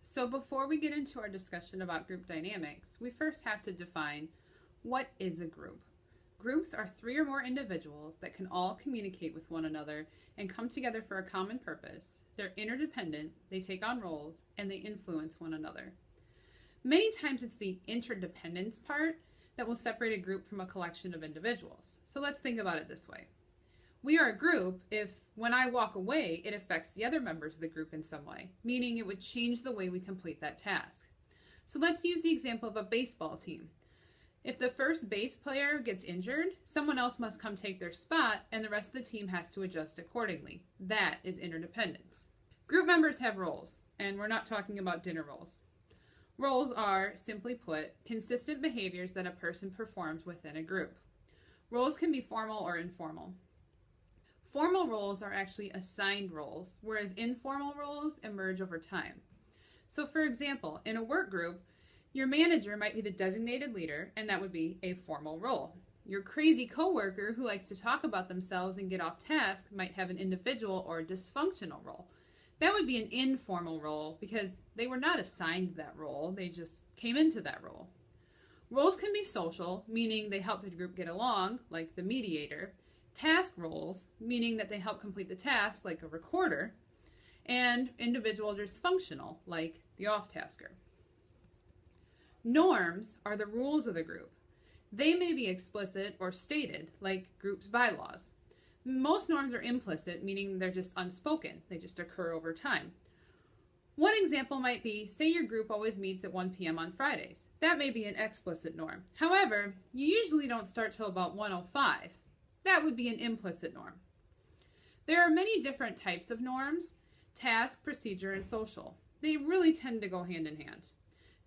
So before we get into our discussion about group dynamics, we first have to define what is a group. Groups are three or more individuals that can all communicate with one another and come together for a common purpose. They're interdependent, they take on roles, and they influence one another. Many times it's the interdependence part that will separate a group from a collection of individuals. So let's think about it this way. We are a group if, when I walk away, it affects the other members of the group in some way, meaning it would change the way we complete that task. So let's use the example of a baseball team. If the first base player gets injured, someone else must come take their spot, and the rest of the team has to adjust accordingly. That is interdependence. Group members have roles, and we're not talking about dinner roles. Roles are, simply put, consistent behaviors that a person performs within a group. Roles can be formal or informal. Formal roles are actually assigned roles, whereas informal roles emerge over time. So for example, in a work group, your manager might be the designated leader, and that would be a formal role. Your crazy coworker who likes to talk about themselves and get off task might have an individual or dysfunctional role. That would be an informal role because they were not assigned that role, they just came into that role. Roles can be social, meaning they help the group get along, like the mediator. Task roles, meaning that they help complete the task, like a recorder. And individual dysfunctional, like the off-tasker. Norms are the rules of the group. They may be explicit or stated, like groups' bylaws. Most norms are implicit, meaning they're just unspoken. They just occur over time. One example might be, say your group always meets at 1 p.m. on Fridays. That may be an explicit norm. However, you usually don't start till about 1:05. That would be an implicit norm. There are many different types of norms: task, procedure, and social. They really tend to go hand in hand.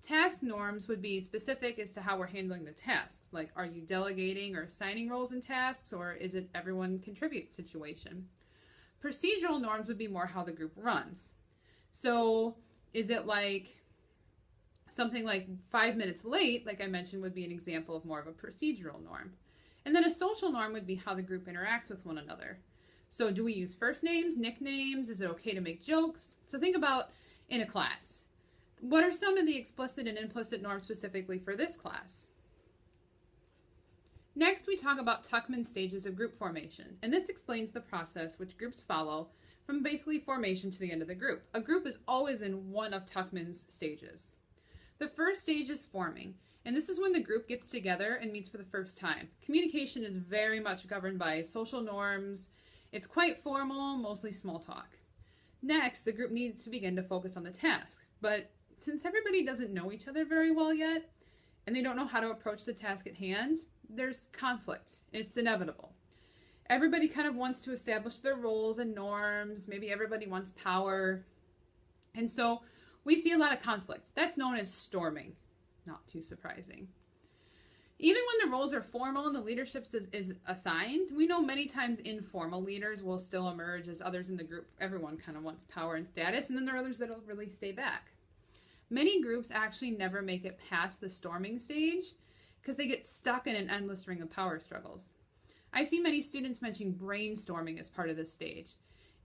Task norms would be specific as to how we're handling the tasks, like are you delegating or assigning roles and tasks, or is it everyone contribute situation? Procedural norms would be more how the group runs. So is it like something like 5 minutes late, like I mentioned, would be an example of more of a procedural norm. And then a social norm would be how the group interacts with one another. So do we use first names, nicknames? Is it okay to make jokes? So think about in a class. What are some of the explicit and implicit norms specifically for this class? Next, we talk about Tuckman stages of group formation, and this explains the process which groups follow from basically formation to the end of the group. A group is always in one of Tuckman's stages. The first stage is forming, and this is when the group gets together and meets for the first time. Communication is very much governed by social norms. It's quite formal, mostly small talk. Next, the group needs to begin to focus on the task, but since everybody doesn't know each other very well yet, and they don't know how to approach the task at hand, there's conflict. It's inevitable. Everybody kind of wants to establish their roles and norms. Maybe everybody wants power. And so we see a lot of conflict. That's known as storming. Not too surprising. Even when the roles are formal and the leadership is assigned, we know many times informal leaders will still emerge as others in the group. Everyone kind of wants power and status, and then there are others that will really stay back. Many groups actually never make it past the storming stage because they get stuck in an endless ring of power struggles. I see many students mentioning brainstorming as part of this stage.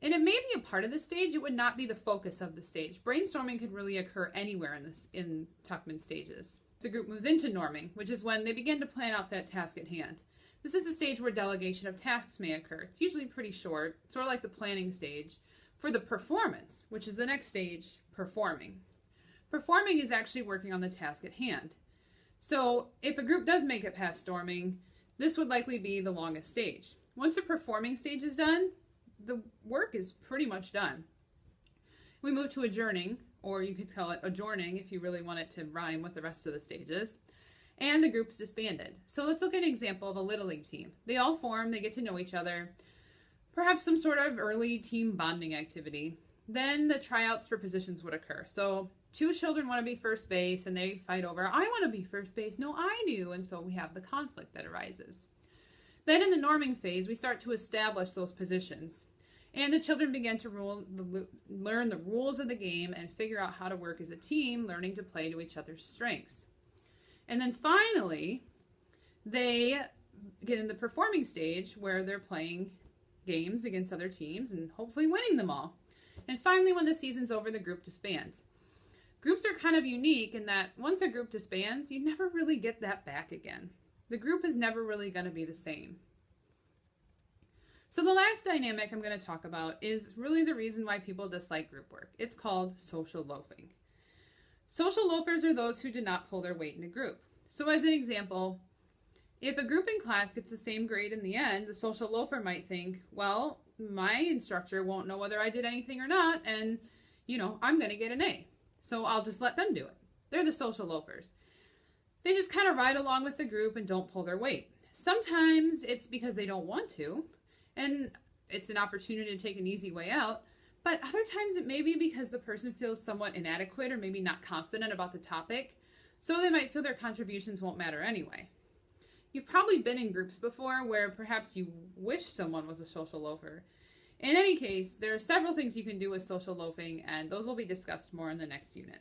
And it may be a part of the stage, it would not be the focus of the stage. Brainstorming could really occur anywhere in Tuckman stages. The group moves into norming, which is when they begin to plan out that task at hand. This is the stage where delegation of tasks may occur. It's usually pretty short, sort of like the planning stage. For the performance, which is the next stage, performing. Performing is actually working on the task at hand. So if a group does make it past storming, this would likely be the longest stage. Once the performing stage is done, the work is pretty much done. We move to adjourning, or you could call it adjourning if you really want it to rhyme with the rest of the stages. And the group is disbanded. So let's look at an example of a Little League team. They all form, they get to know each other, perhaps some sort of early team bonding activity. Then the tryouts for positions would occur. So 2 children want to be first base and they fight over, I want to be first base, no I do, and so we have the conflict that arises. Then in the norming phase, we start to establish those positions. And the children begin to learn the rules of the game and figure out how to work as a team, learning to play to each other's strengths. And then finally, they get in the performing stage where they're playing games against other teams and hopefully winning them all. And finally, when the season's over, the group disbands. Groups are kind of unique in that once a group disbands, you never really get that back again. The group is never really going to be the same. So the last dynamic I'm going to talk about is really the reason why people dislike group work. It's called social loafing. Social loafers are those who do not pull their weight in a group. So as an example, if a group in class gets the same grade in the end, the social loafer might think, well, my instructor won't know whether I did anything or not, and, I'm going to get an A. So I'll just let them do it. They're the social loafers. They just kind of ride along with the group and don't pull their weight. Sometimes it's because they don't want to, and it's an opportunity to take an easy way out. But other times it may be because the person feels somewhat inadequate or maybe not confident about the topic, so they might feel their contributions won't matter anyway. You've probably been in groups before where perhaps you wish someone was a social loafer. In any case, there are several things you can do with social loafing, and those will be discussed more in the next unit.